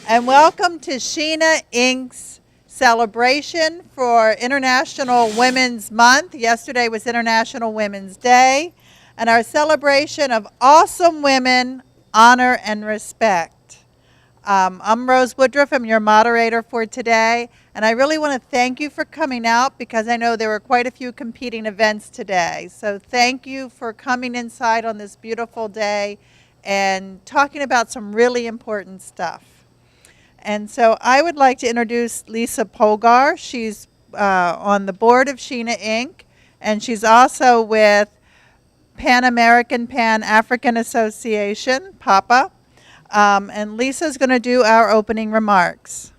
And welcome to Sheena Inc.'s celebration for International Women's Month. Yesterday was International Women's Day, and our celebration of awesome women, honor, and respect. I'm Rose Woodruff. I'm your moderator for today, and I really want to thank you for coming out because I know there were quite a few competing events today. So thank you for coming inside on this beautiful day and talking about some really important stuff. And so I would like to introduce Lisa Polgar. She's on the board of Sheena Inc., and she's also with Pan American Pan African Association, PAPA. And Lisa's going to do our opening remarks.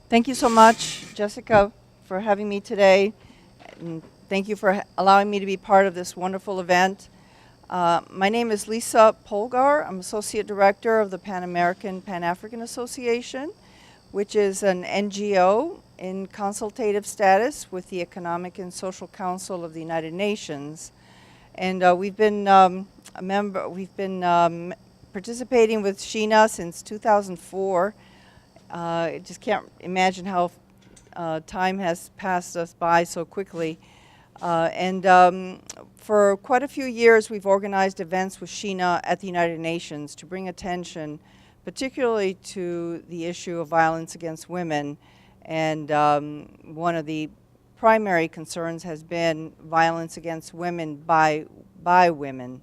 Thank you so much, Jessica, for having me today. And thank you for allowing me to be part of this wonderful event. My name is Lisa Polgar. I'm Associate Director of the Pan American Pan African Association, which is an NGO in consultative status with the Economic and Social Council of the United Nations. And we've been participating with Sheena since 2004. I just can't imagine how time has passed us by so quickly. For quite a few years, we've organized events with Sheena at the United Nations to bring attention, particularly to the issue of violence against women. And one of the primary concerns has been violence against women by women,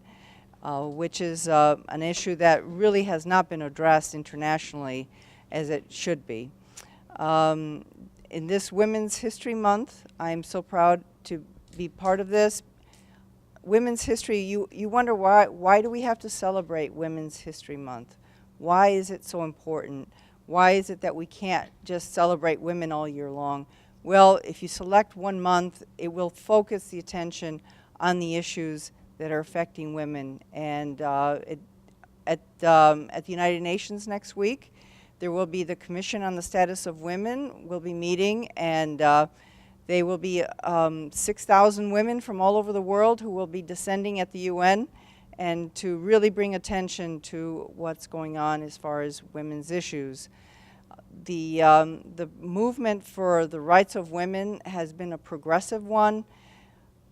which is an issue that really has not been addressed internationally as it should be. In this Women's History Month, I'm so proud to be part of this. Women's History, you wonder why do we have to celebrate Women's History Month? Why is it so important? Why is it that we can't just celebrate women all year long? Well, if you select one month, it will focus the attention on the issues that are affecting women. And at the United Nations next week, there will be the Commission on the Status of Women will be meeting, and they will be 6,000 women from all over the world who will be descending at the UN and to really bring attention to what's going on as far as women's issues. The movement for the rights of women has been a progressive one.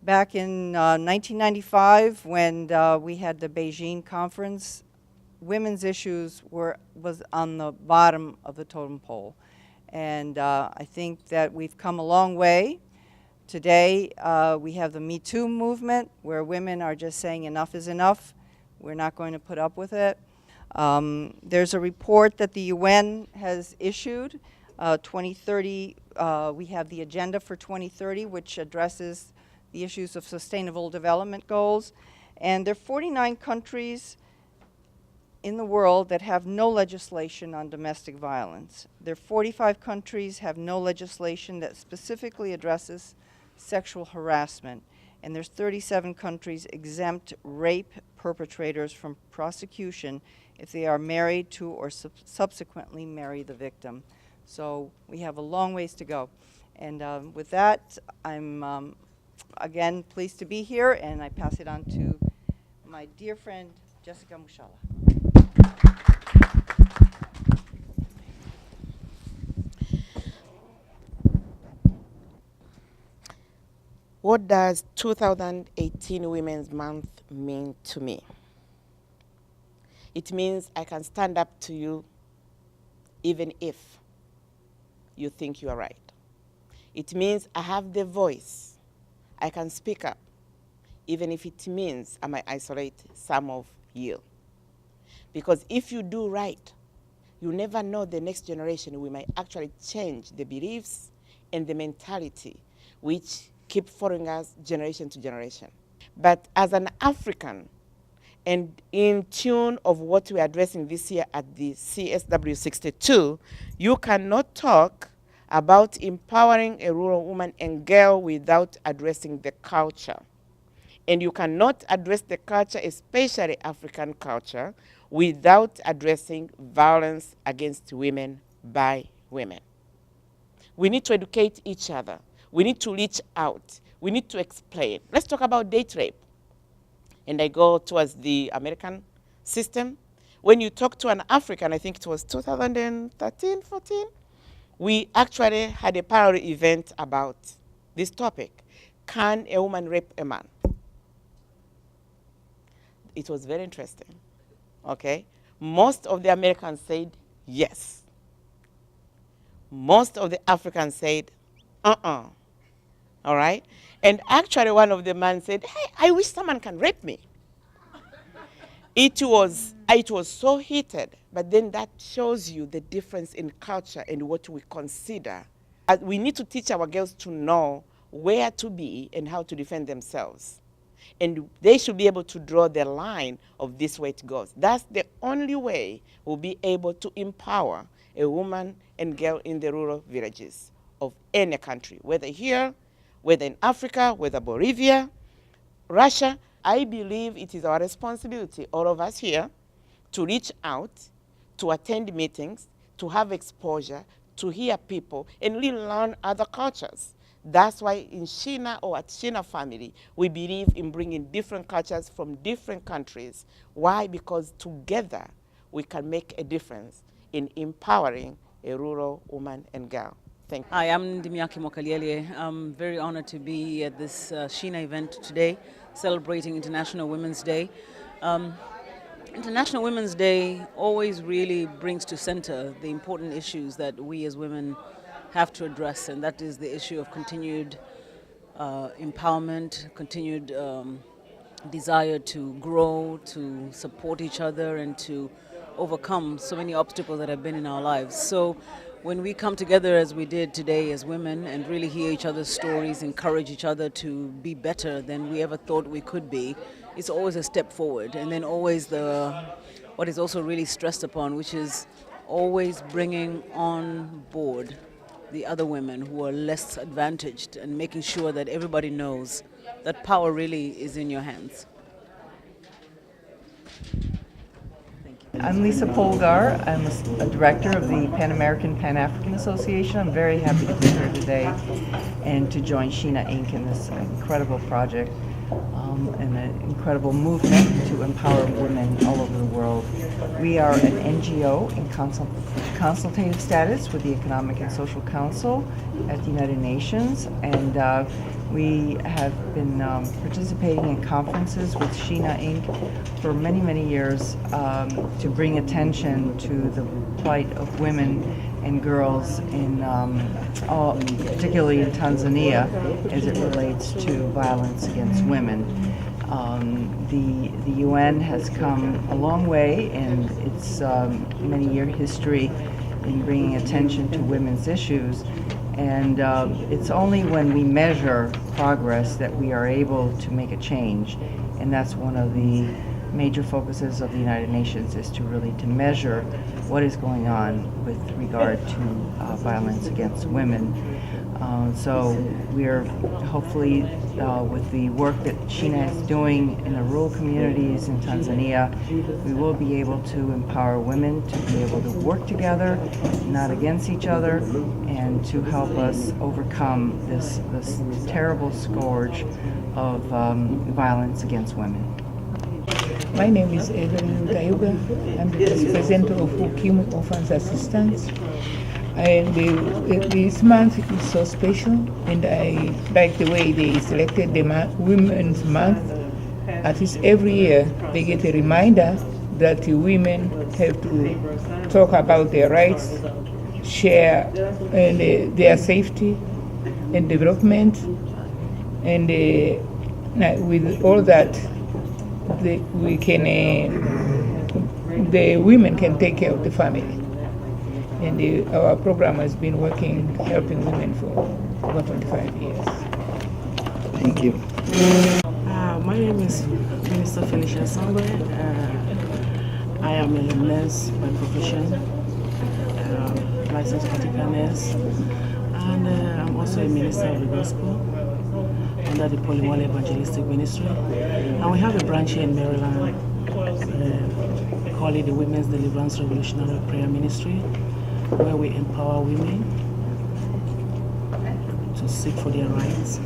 Back in 1995, when we had the Beijing conference, women's issues was on the bottom of the totem pole. And I think that we've come a long way. Today, we have the Me Too movement, where women are just saying enough is enough. We're not going to put up with it. There's a report that the UN has issued, 2030. We have the agenda for 2030, which addresses the issues of sustainable development goals. And there are 49 countries in the world that have no legislation on domestic violence. There are 45 countries have no legislation that specifically addresses sexual harassment. And there's 37 countries exempt rape perpetrators from prosecution if they are married to or subsequently marry the victim. So we have a long ways to go. And with that, I'm again pleased to be here, and I pass it on to my dear friend, Jessica Mushala. What does 2018 Women's Month mean to me? It means I can stand up to you even if you think you are right. It means I have the voice. I can speak up, even if it means I might isolate some of you. Because if you do right, you never know the next generation. We might actually change the beliefs and the mentality which keep following us generation to generation. But as an African, and in tune of what we're addressing this year at the CSW 62, you cannot talk about empowering a rural woman and girl without addressing the culture. And you cannot address the culture, especially African culture, without addressing violence against women by women. We need to educate each other. We need to reach out. We need to explain. Let's talk about date rape. And I go towards the American system. When you talk to an African, I think it was 2013, 14, we actually had a parallel event about this topic. Can a woman rape a man? It was very interesting, okay? Most of the Americans said yes. Most of the Africans said, all right? And actually one of the men said, hey, I wish someone can rape me. It was so heated, but then that shows you the difference in culture and what we consider. We need to teach our girls to know where to be and how to defend themselves. And they should be able to draw the line of this way it goes. That's the only way we'll be able to empower a woman and girl in the rural villages of any country, whether here, whether in Africa, whether Bolivia, Russia. I believe it is our responsibility, all of us here, to reach out, to attend meetings, to have exposure, to hear people, and really learn other cultures. That's why in Shina or at Shina Family, we believe in bringing different cultures from different countries. Why? Because together we can make a difference in empowering a rural woman and girl. Thank you. Hi, I'm Ndimiaki Mokaliele. I'm very honored to be at this Shina event today, celebrating International Women's Day. International Women's Day always really brings to center the important issues that we as women have to address, and that is the issue of continued empowerment, continued desire to grow, to support each other, and to overcome so many obstacles that have been in our lives. So when we come together as we did today as women and really hear each other's stories, encourage each other to be better than we ever thought we could be, it's always a step forward. And then always what is also really stressed upon, which is always bringing on board the other women who are less advantaged and making sure that everybody knows that power really is in your hands. I'm Lisa Polgar. I'm a director of the Pan American Pan African Association. I'm very happy to be here today and to join Shina Inc. in this incredible project and an incredible movement to empower women all over the world. We are an NGO in consultative status with the Economic and Social Council at the United Nations, and we have been participating in conferences with Shina Inc. for many, many years to bring attention to the plight of women and girls in, particularly in Tanzania, as it relates to violence against women. The UN has come a long way in its many-year history in bringing attention to women's issues, and it's only when we measure progress that we are able to make a change, and that's one of the major focuses of the United Nations, is to really to measure what is going on with regard to violence against women. So we're hopefully, with the work that Shina is doing in the rural communities in Tanzania, we will be able to empower women to be able to work together, not against each other, and to help us overcome this terrible scourge of violence against women. My name is Evelyn Rutayuga. I'm the Vice President of Ukimwi Orphans Assistance. And this month is so special, and I like the way they selected the Women's Month. At least every year they get a reminder that the women have to talk about their rights, share and their safety and development, and with all that, the women can take care of the family. And our program has been working, helping women for over 25 years. Thank you. My name is Minister Felicia Sangwe. I am a nurse by profession, licensed practical nurse, and I'm also a minister of the gospel under the Polymole Evangelistic Ministry. And we have a branch here in Maryland. We call it the Women's Deliverance Revolutionary Prayer Ministry, where we empower women to seek for their rights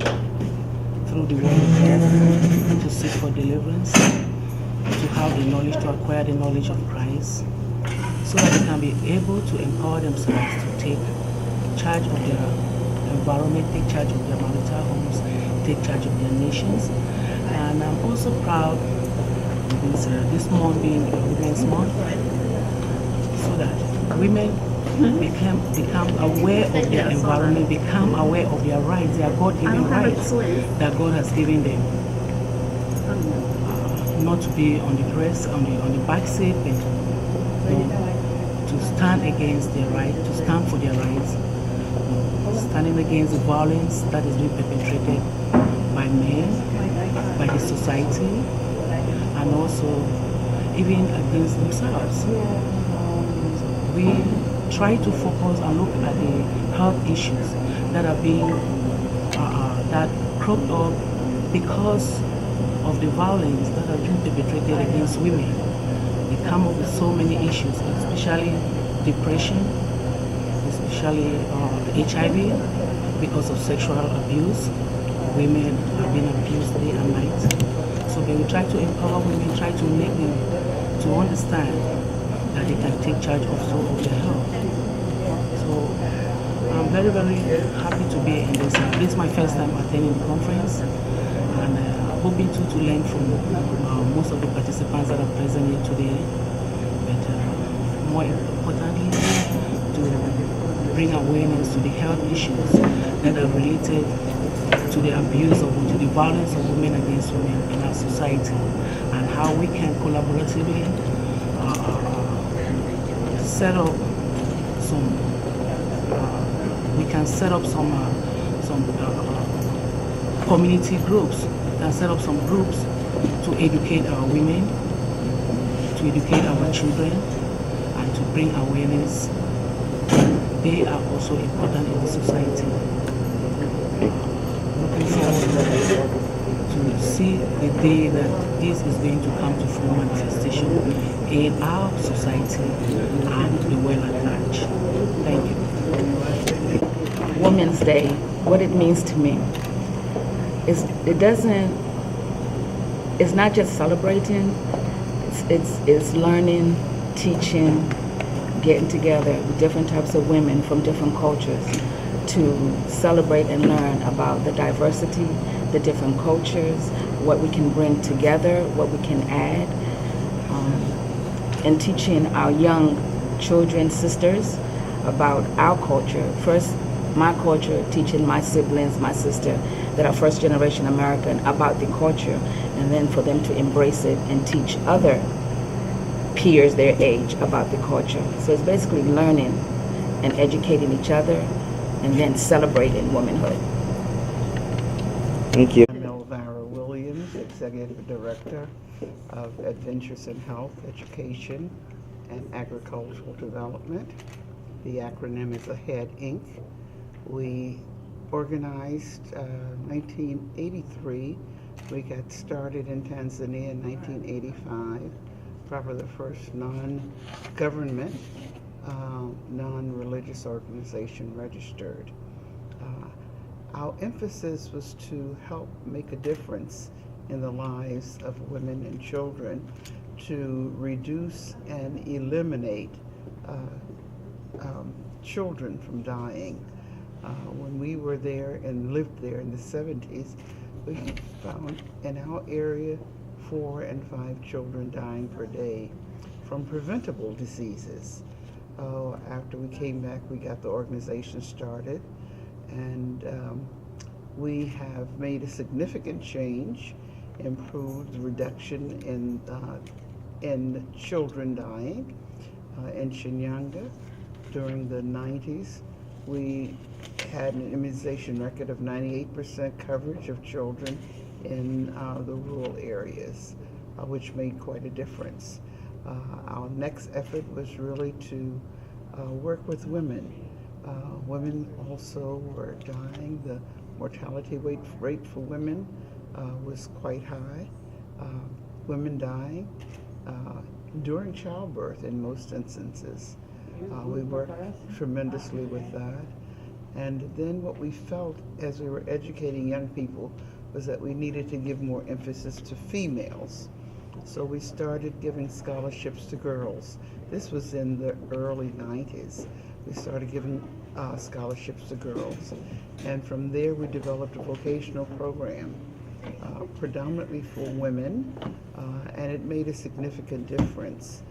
through the word of God, to seek for deliverance, to have the knowledge, to acquire the knowledge of Christ, so that they can be able to empower themselves to take charge of their environment, take charge of their marital homes, take charge of their nations. And I'm also proud this month being Women's Month, so that women become aware of their environment, become aware of their rights, their God-given rights that God has given them. Not to be on the breast, on the back seat, but to stand against their right, to stand for their rights, standing against the violence that is being perpetrated by men, by the society, and also even against themselves. We try to focus and look at the health issues that are being that cropped up because of the violence that are being perpetrated against women. They come up with so many issues, especially depression, especially HIV, because of sexual abuse. Women are being abused day and night. So we try to empower women, try to make them to understand that they can take charge also of their health. So I'm very, very happy to be in this. This is my first time attending the conference, and hoping to learn from most of the participants that are present here today. But more importantly, to bring awareness to the health issues that are related to the abuse of, to the violence of women against women in our society, and how we can collaboratively set up some. We can set up some community groups. We can set up some groups to educate our women, to educate our children, and to bring awareness. They are also important in the society. Looking forward to see the day that this is going to come to full manifestation in our society and the world at large. Thank you. Women's Day, what it means to me is it's not just celebrating, it's learning, teaching, getting together with different types of women from different cultures to celebrate and learn about the diversity, the different cultures, what we can bring together, what we can add, and teaching our young children, sisters, about our culture. First, my culture, teaching my siblings, my sister, that are first generation American, about the culture, and then for them to embrace it and teach other peers their age about the culture. So it's basically learning and educating each other and then celebrating womanhood. Thank you. I'm Elvira Williams, Executive Director of Adventures in Health, Education, and Agricultural Development. The acronym is AHEAD, Inc. We organized 1983. We got started in Tanzania in 1985, probably the first non-government, non-religious organization registered. Our emphasis was to help make a difference in the lives of women and children, to reduce and eliminate children from dying. When we were there and lived there in the 70s, we found in our area 4 and 5 children dying per day from preventable diseases. After we came back, we got the organization started, and we have made a significant change, improved the reduction in children dying. In Shinyanga, during the 90s, we had an immunization record of 98% coverage of children in the rural areas, which made quite a difference. Our next effort was really to work with women. Women also were dying. The mortality rate for women was quite high. Women dying during childbirth in most instances. We worked tremendously with that. And then what we felt as we were educating young people was that we needed to give more emphasis to females. So we started giving scholarships to girls. This was in the early 90s. We started giving scholarships to girls. And from there we developed a vocational program, predominantly for women, and it made a significant difference.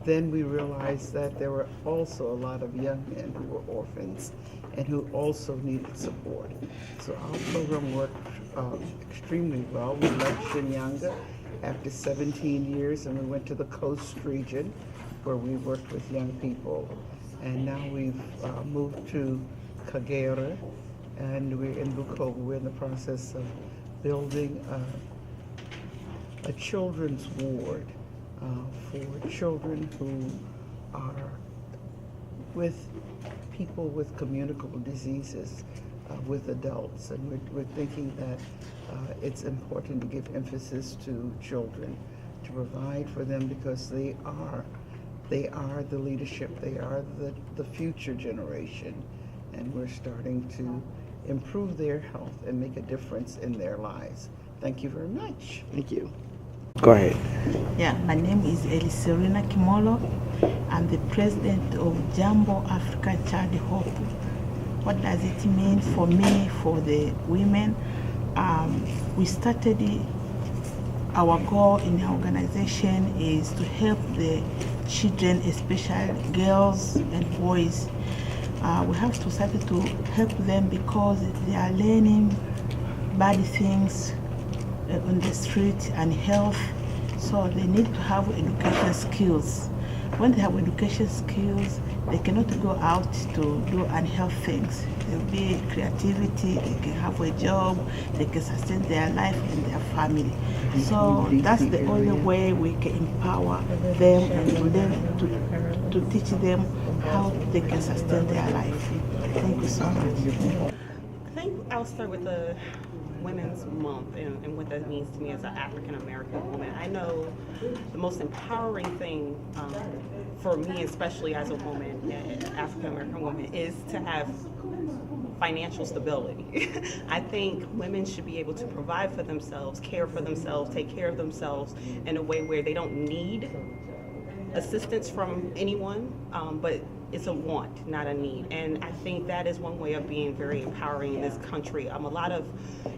Then we realized that there were also a lot of young men who were orphans and who also needed support. So our program worked extremely well. We left Shinyanga after 17 years, and we went to the coast region where we worked with young people. And now we've moved to Kagera, and we're in Bukoba. We're in the process of building a children's ward for children who are with people with communicable diseases, with adults. And we're thinking that it's important to give emphasis to children, to provide for them, because they are the leadership, they are the future generation, and we're starting to improve their health and make a difference in their lives. Thank you very much. Thank you. Go ahead. Yeah, my name is Eliserina Kimolo. I'm the president of Jambo Africa Child Hope. What does it mean for me, for the women? We started our goal in our organization is to help the children, especially girls and boys. We have to start to help them because they are learning bad things on the street and health, so they need to have education skills. When they have education skills, they cannot go out to do unhealthy things. There will be creativity, they can have a job, they can sustain their life and their family. So that's the only way we can empower them and learn to teach them how they can sustain their life. Thank you so much. I think I'll start with the Women's Month and what that means to me as an African American woman. I know the most empowering thing for me, especially as a woman, African American woman, is to have financial stability. I think women should be able to provide for themselves, care for themselves, take care of themselves in a way where they don't need assistance from anyone, but it's a want, not a need. And I think that is one way of being very empowering in this country.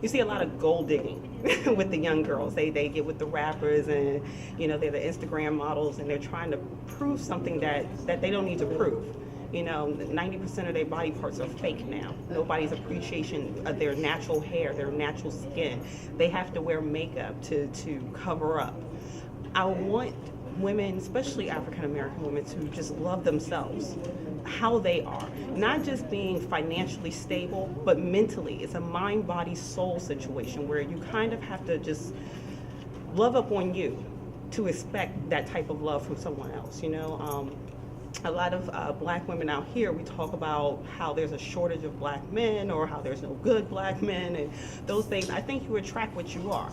You see a lot of gold digging with the young girls. They get with the rappers and, they're the Instagram models, and they're trying to prove something that they don't need to prove. 90% of their body parts are fake now. Nobody's appreciation of their natural hair, their natural skin. They have to wear makeup to cover up. I want women, especially African American women, to just love themselves, how they are. Not just being financially stable, but mentally. It's a mind, body, soul situation where you kind of have to just love up on you to expect that type of love from someone else. A lot of black women out here, we talk about how there's a shortage of black men or how there's no good black men and those things. I think you attract what you are.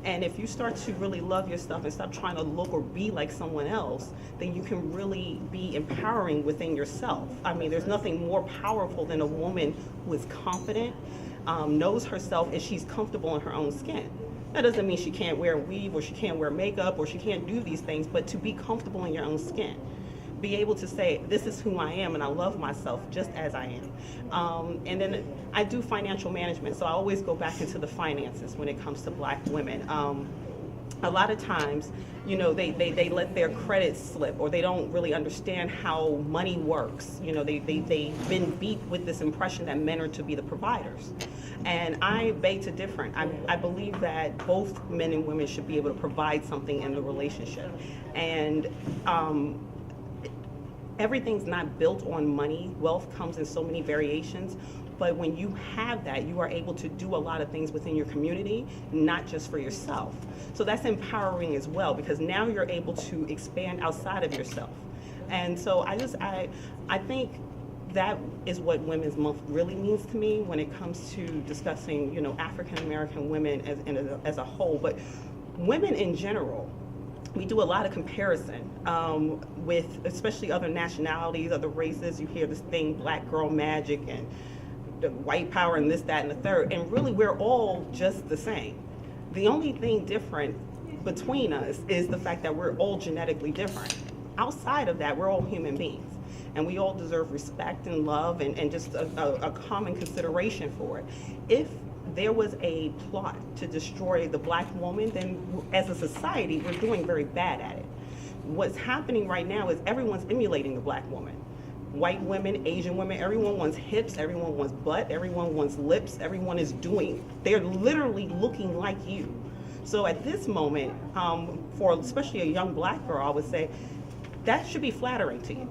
And if you start to really love yourself and stop trying to look or be like someone else, then you can really be empowering within yourself. I mean, there's nothing more powerful than a woman who is confident, knows herself, and she's comfortable in her own skin. That doesn't mean she can't wear a weave or she can't wear makeup or she can't do these things, but to be comfortable in your own skin. be able to say, this is who I am and I love myself just as I am. And then I do financial management, so I always go back into the finances when it comes to Black women. A lot of times, you know, they let their credit slip, or they don't really understand how money works. You know, they've been beat with this impression that men are to be the providers. And I beg to differ. I believe that both men and women should be able to provide something in the relationship. And everything's not built on money. Wealth comes in so many variations. But when you have that, you are able to do a lot of things within your community, not just for yourself. So that's empowering as well, because now you're able to expand outside of yourself. And so I think that is what Women's Month really means to me when it comes to discussing, you know, African American women as a whole. But women in general, we do a lot of comparison with especially other nationalities, other races. You hear this thing, Black girl magic and the white power and this, that, and the third. And really, we're all just the same. The only thing different between us is the fact that we're all genetically different. Outside of that, we're all human beings. And we all deserve respect and love and just a common consideration for it. If there was a plot to destroy the Black woman, then as a society, we're doing very bad at it. What's happening right now is everyone's emulating the Black woman. White women, Asian women, everyone wants hips, everyone wants butt, everyone wants lips, everyone is doing. They're literally looking like you. So at this moment, for especially a young Black girl, I would say, that should be flattering to you.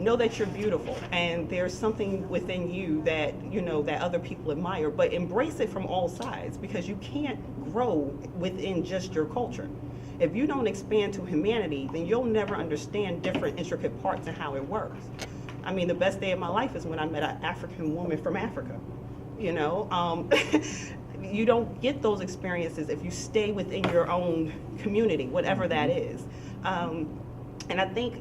Know that you're beautiful and there's something within you that, you know, that other people admire, but embrace it from all sides, because you can't grow within just your culture. If you don't expand to humanity, then you'll never understand different intricate parts and how it works. I mean, the best day of my life is when I met an African woman from Africa. You know, you don't get those experiences if you stay within your own community, whatever that is. And I think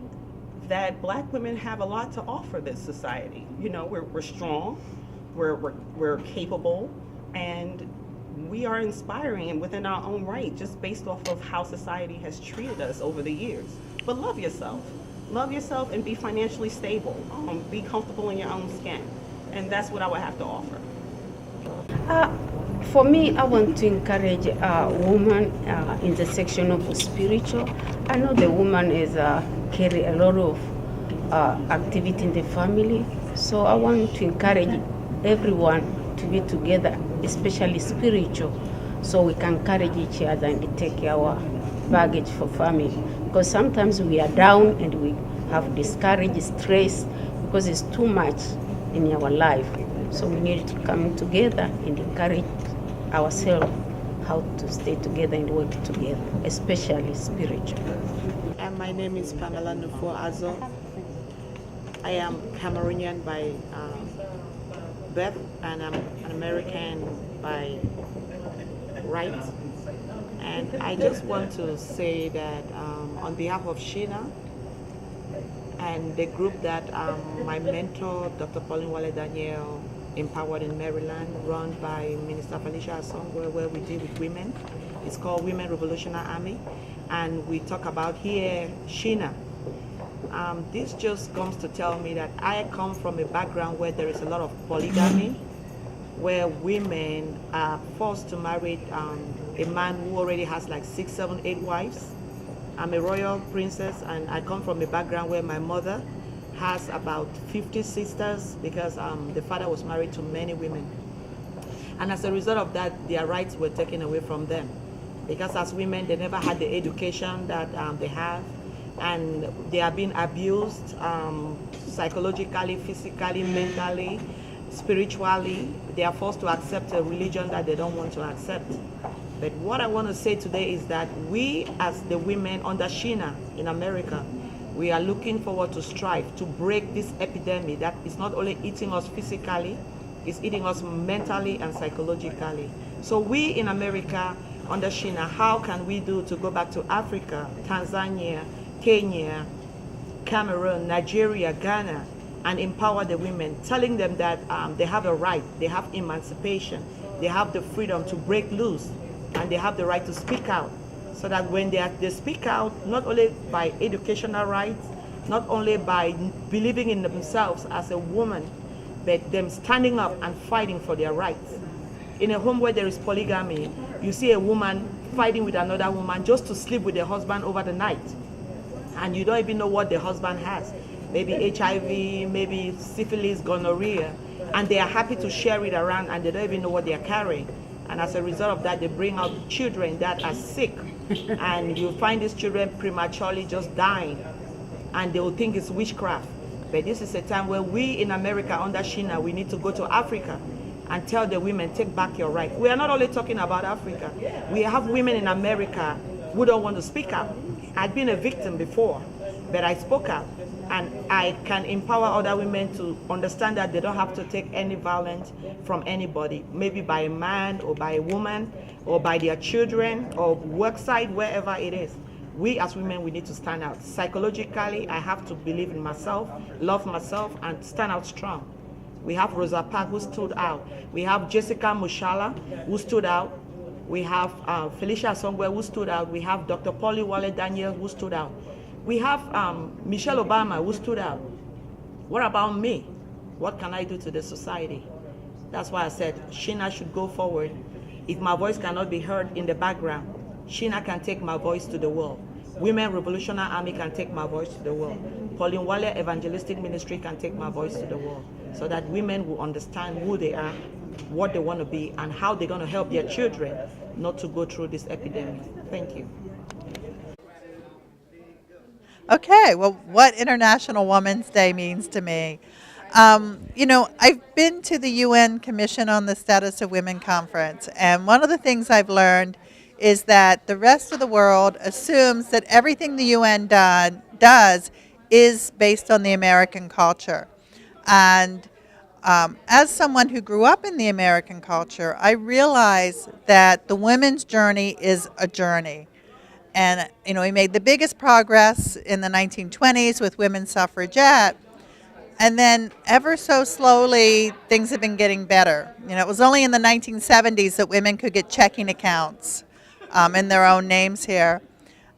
that Black women have a lot to offer this society. You know, we're strong, we're capable, and we are inspiring and within our own right, just based off of how society has treated us over the years. But love yourself. Love yourself and be financially stable. Be comfortable in your own skin. And that's what I would have to offer. For me, I want to encourage a woman in the section of spiritual. I know the woman is carry a lot of activity in the family. So I want to encourage everyone to be together, especially spiritual, so we can encourage each other and take our baggage for family. Because sometimes we are down and we have discouraged, stress, because it's too much in our life. So we need to come together and encourage ourselves how to stay together and work together, especially spiritual. And my name is Pamela Nufo Azo. I am Cameroonian by birth, and I'm an American by right. And I just want to say that on behalf of Sheena and the group that my mentor, Dr. Pauline Wale Daniel, empowered in Maryland, run by Minister Felicia Asongwe, where we deal with women. It's called Women Revolutionary Army. And we talk about here Sheena. This just comes to tell me that I come from a background where there is a lot of polygamy, where women are forced to marry a man who already has like 6, 7, 8 wives. I'm a royal princess, and I come from a background where my mother has about 50 sisters because the father was married to many women. And as a result of that, their rights were taken away from them. Because as women, they never had the education that they have, and they are being abused psychologically, physically, mentally, spiritually. They are forced to accept a religion that they don't want to accept. But what I want to say today is that we, as the women under Sheena in America, we are looking forward to strive to break this epidemic that is not only eating us physically, it's eating us mentally and psychologically. So we in America under Sheena, how can we do to go back to Africa, Tanzania, Kenya, Cameroon, Nigeria, Ghana, and empower the women, telling them that they have a right, they have emancipation, they have the freedom to break loose, and they have the right to speak out. So that when they speak out, not only by educational rights, not only by believing in themselves as a woman, but them standing up and fighting for their rights. In a home where there is polygamy, you see a woman fighting with another woman just to sleep with their husband over the night. And you don't even know what the husband has. Maybe HIV, maybe syphilis, gonorrhea. And they are happy to share it around and they don't even know what they are carrying. And as a result of that, they bring out children that are sick. And you find these children prematurely just dying. And they will think it's witchcraft. But this is a time where we in America, under Sheena, we need to go to Africa and tell the women, take back your right. We are not only talking about Africa. We have women in America who don't want to speak up. I'd been a victim before, but I spoke up. And I can empower other women to understand that they don't have to take any violence from anybody, maybe by a man or by a woman or by their children or work site, wherever it is. We as women, we need to stand out. Psychologically, I have to believe in myself, love myself, and stand out strong. We have Rosa Parks who stood out. We have Jessica Mushala who stood out. We have Felicia Songwe who stood out. We have Dr. Polly Wale Daniel who stood out. We have Michelle Obama who stood out. What about me? What can I do to the society? That's why I said Sheena should go forward. If my voice cannot be heard in the background, Sheena can take my voice to the world. Women Revolutionary Army can take my voice to the world. Pauline Wale Evangelistic Ministry can take my voice to the world, so that women will understand who they are, what they want to be, and how they're going to help their children not to go through this epidemic. Thank you. Okay, well, what International Women's Day means to me. You know, I've been to the UN Commission on the Status of Women conference, and one of the things I've learned is that the rest of the world assumes that everything the UN does is based on the American culture. And as someone who grew up in the American culture, I realize that the women's journey is a journey. And, you know, we made the biggest progress in the 1920s with women's suffragette. And then ever so slowly, things have been getting better. You know, it was only in the 1970s that women could get checking accounts in their own names here.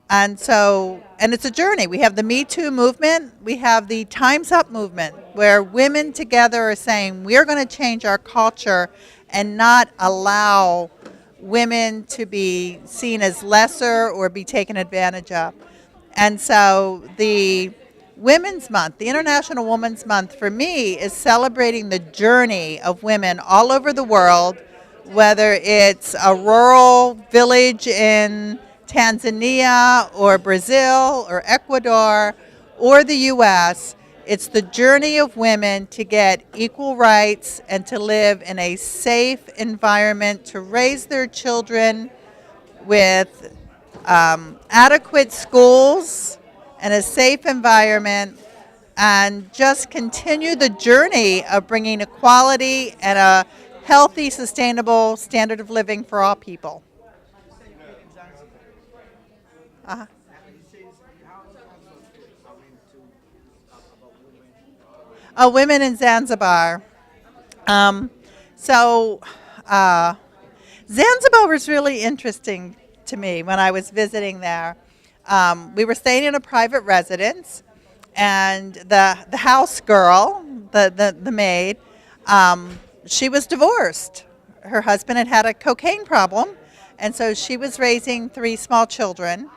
And so, and it's a journey. We have the Me Too movement. We have the Time's Up movement, where women together are saying, we're going to change our culture and not allow women to be seen as lesser or be taken advantage of. And so the Women's Month, the International Women's Month, for me is celebrating the journey of women all over the world, whether it's a rural village in Tanzania or Brazil or Ecuador or the US. It's the journey of women to get equal rights and to live in a safe environment, to raise their children with adequate schools and a safe environment, and just continue the journey of bringing equality and a healthy, sustainable standard of living for all people. Uh-huh. Women in Zanzibar. Zanzibar was really interesting to me when I was visiting there. We were staying in a private residence, and the house girl, the maid, she was divorced. Her husband had had a cocaine problem, and so she was raising 3 small children.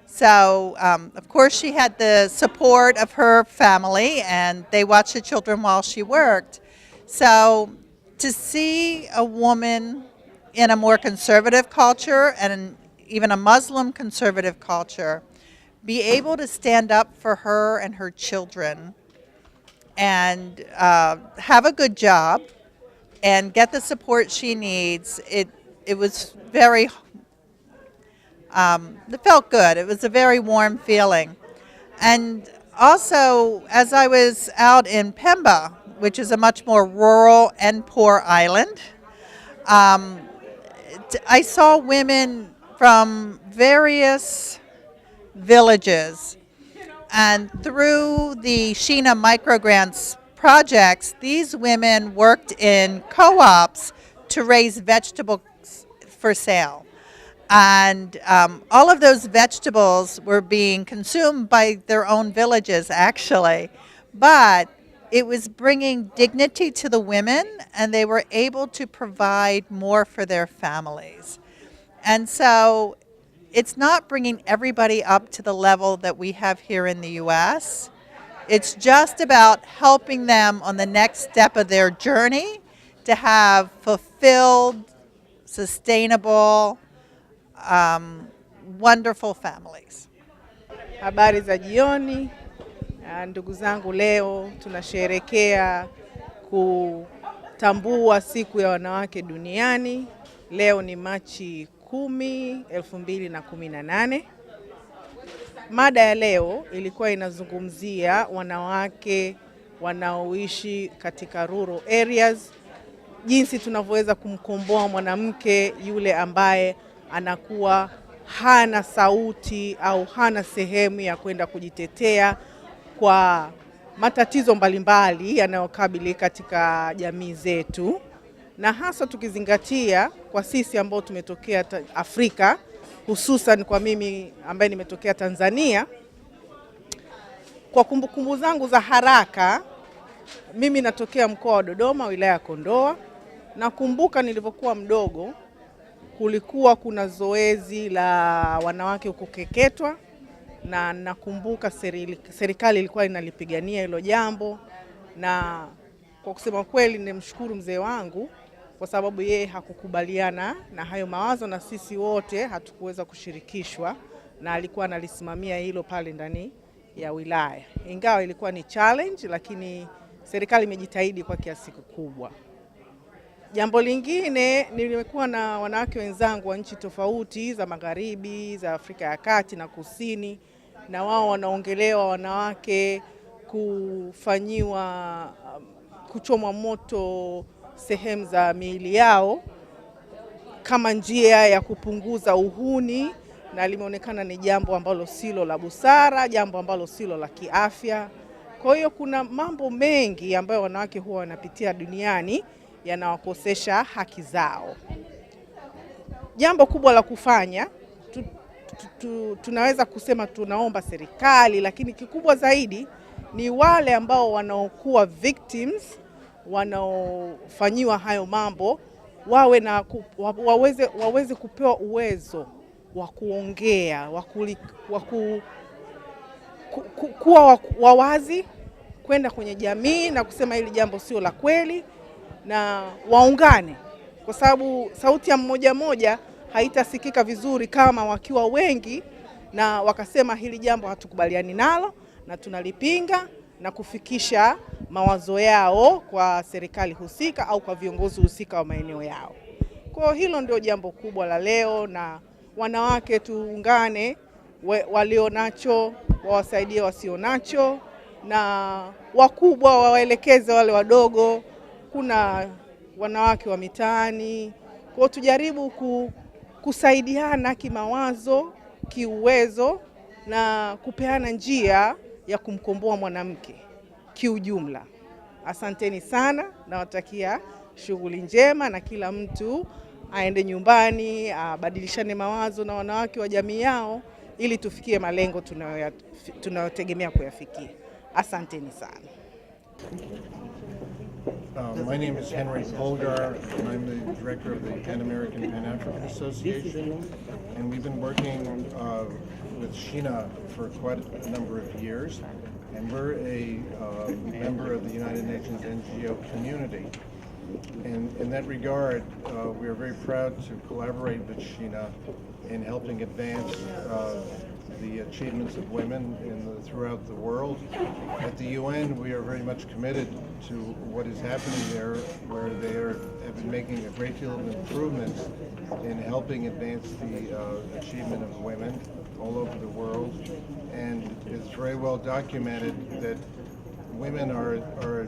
So, of course, she had the support of her family, and they watched the children while she worked. So, to see a woman in a more conservative culture, and even a Muslim conservative culture, be able to stand up for her and her children and have a good job and get the support she needs, it was very it felt good. It was a very warm feeling. And also, as I was out in Pemba, which is a much more rural and poor island, I saw women from various villages. And through the Sheena Microgrants projects, these women worked in co-ops to raise vegetables for sale. And all of those vegetables were being consumed by their own villages, actually. But it was bringing dignity to the women, and they were able to provide more for their families. And so it's not bringing everybody up to the level that we have here in the U.S. It's just about helping them on the next step of their journey to have fulfilled, sustainable, wonderful families. Habari za jioni. Ndugu zangu, leo tunasherehekea kutambua siku ya wanawake duniani. Leo ni Machi 10, 2018. Mada ya leo ilikuwa inazungumzia wanawake wanaoishi katika rural areas, jinsi tunavyoweza kumkomboa mwanamke yule ambaye anakuwa hana sauti au hana sehemu ya kwenda kujitetea kwa matatizo mbalimbali yanayokabili katika jamii zetu, na hasa tukizingatia kwa sisi ambao tumetokea Afrika, hususan kwa mimi ambaye nimetokea Tanzania. Kwa kumbukumbu zangu za haraka, mimi natokea mkoa wa Dodoma, wilaya ya Kondoa. Nakumbuka nilipokuwa mdogo kulikuwa kuna zoezi la wanawake kukeketwa, na nakumbuka serikali ilikuwa inalipigania hilo jambo, na kwa kusema kweli nimshukuru mzee wangu kwa sababu yeye hakukubaliana na hayo mawazo, na sisi wote hatukuweza kushirikishwa, na alikuwa analisimamia hilo pale ndani ya wilaya. Ingawa ilikuwa ni challenge, lakini serikali imejitahidi kwa kiasi kikubwa. Jambo lingine, nilikuwa na wanawake wenzangu wa nchi tofauti za magharibi, za Afrika ya Kati na Kusini, na wao wanaongelewa wanawake kufanyiwa kuchomwa moto sehemu za miili yao kama njia ya kupunguza uhuni, na limeonekana ni jambo ambalo silo la busara, jambo ambalo silo la kiafya. Kwa hiyo kuna mambo mengi ambayo wanawake huwa wanapitia duniani yanawakosesha haki zao. Jambo kubwa la kufanya, tunaweza kusema tunaomba serikali, lakini kikubwa zaidi ni wale ambao wanaokuwa victims, wanaofanyiwa hayo mambo, waweze kupewa uwezo wa kuongea, kuwa wawazi, kwenda kwenye jamii na kusema hili jambo sio la kweli, na waungane, kwa sababu sauti ya mmoja mmoja haitasikika vizuri kama wakiwa wengi na wakasema hili jambo hatukubaliani nalo na tunalipinga, na kufikisha mawazo yao kwa serikali husika au kwa viongozi husika wa maeneo yao. Kwa hilo ndio jambo kubwa la leo, na wanawake tuungane, walio nacho wawasaidie wasio nacho, na wakubwa wawaelekeze wale wadogo. Kuna wanawake wa mitaani, kwa tujaribu kusaidiana kimawazo, kiuwezo, na kupeana njia ya kumkomboa mwanamke kiujumla. Asanteni sana, nawatakia shughuli njema, na kila mtu aende nyumbani abadilishane mawazo na wanawake wa jamii yao ili tufikie malengo tunayotegemea kuyafikia. Asanteni sana. My name is Henry Polgar, and I'm the director of the Pan American Pan African Association, and we've been working with Sheena for quite a number of years, and we're a member of the United Nations NGO community. And in that regard, we are very proud to collaborate with Sheena in helping advance the achievements of women throughout the world. At the UN, we are very much committed to what is happening there, where they have been making a great deal of improvements in helping advance the achievement of women all over the world. And it's very well documented that women are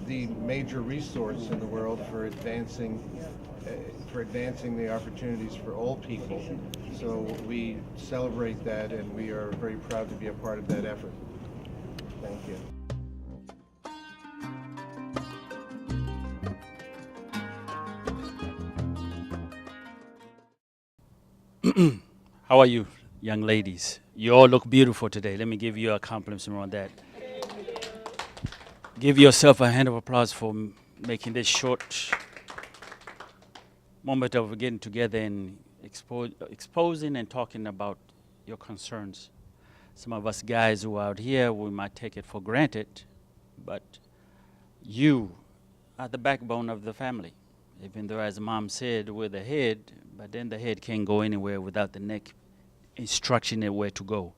the major resource in the world for advancing the opportunities for all people. So we celebrate that, and we are very proud to be a part of that effort. Thank you. How are you, young ladies? You all look beautiful today. Let me give you a compliment on that. Give yourself a hand of applause for making this short moment of getting together and exposing and talking about your concerns. Some of us guys who are out here, we might take it for granted, but you are the backbone of the family. Even though, as Mom said, we're the head, but then the head can't go anywhere without the neck instructing it where to go.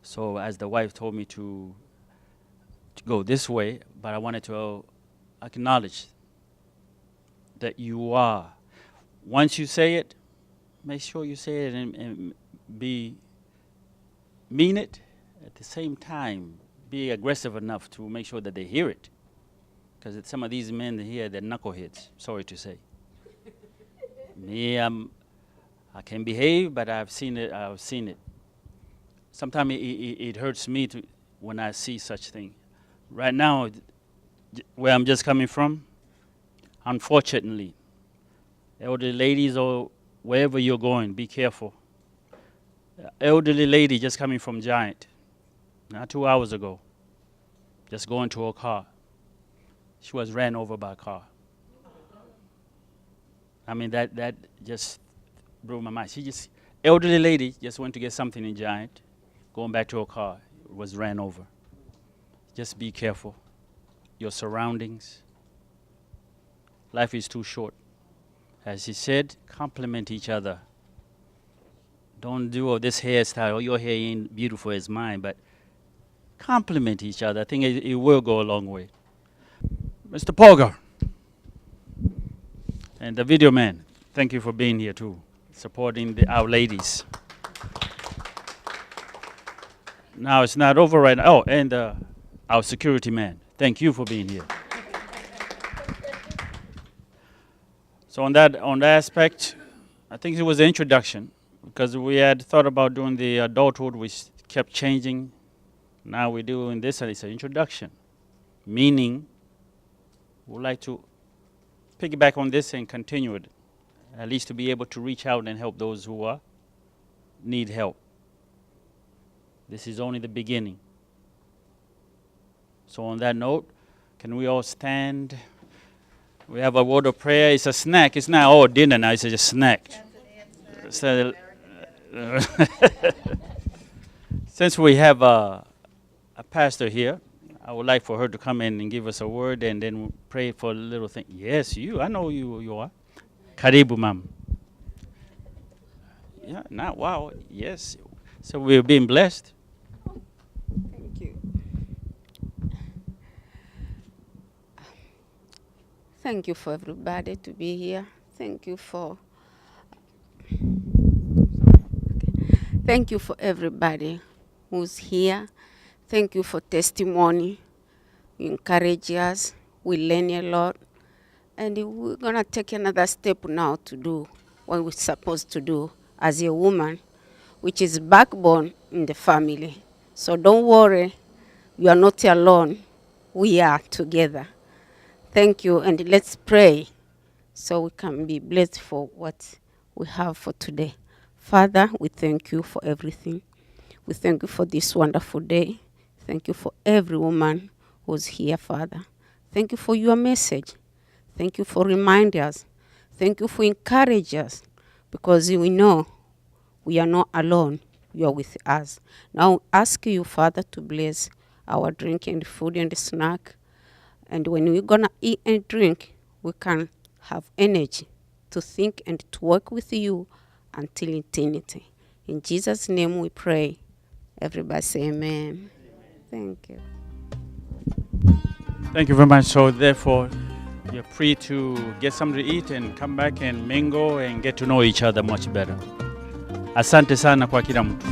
So as the wife told me to go this way, but I wanted to acknowledge that you are. Once you say it, make sure you say it and mean it. At the same time, be aggressive enough to make sure that they hear it. Because some of these men here, they're knuckleheads, sorry to say. Me, I can behave, but I've seen it. Sometimes it hurts me when I see such thing. Right now, where I'm just coming from, unfortunately, elderly ladies or wherever you're going, be careful. Elderly lady just coming from Giant, not 2 hours ago, just going to her car. She was ran over by a car. I mean, that just blew my mind. Elderly lady just went to get something in Giant, going back to her car, was ran over. Just be careful. Your surroundings. Life is too short. As he said, compliment each other. Don't do this hairstyle. Oh, your hair ain't beautiful as mine, but compliment each other. I think it will go a long way. Mr. Polgar and the video man, thank you for being here too, supporting our ladies. Now it's not over right now. Oh, and our security man, thank you for being here. So on that aspect, I think it was an introduction because we had thought about doing the adulthood, which kept changing. Now we're doing this, and it's an introduction, meaning we'd like to piggyback on this and continue it, at least to be able to reach out and help those who need help. This is only the beginning. So on that note, can we all stand? We have a word of prayer. It's a snack. It's not all dinner now. It's just a snack. So, since we have a pastor here, I would like for her to come in and give us a word and then we'll pray for a little thing. Yes, you. I know you are. Karibu, ma'am. Yeah, now, wow. Yes. So we're being blessed. Thank you. Thank you for everybody to be here. Thank you for everybody who's here. Thank you for testimony. You encourage us. We learn a lot. And we're going to take another step now to do what we're supposed to do as a woman, which is backbone in the family. So don't worry. You are not alone. We are together. Thank you. And let's pray so we can be blessed for what we have for today. Father, we thank you for everything. We thank you for this wonderful day. Thank you for every woman who's here, Father. Thank you for your message. Thank you for reminding us. Thank you for encouraging us, because we know we are not alone. You are with us. Now I ask you, Father, to bless our drink and food and snack. And when we're going to eat and drink, we can have energy to think and to work with you until eternity. In Jesus' name we pray. Everybody say amen. Thank you. Thank you very much. So therefore, you're free to get something to eat and come back and mingle and get to know each other much better. Asante sana kwa kila mtu.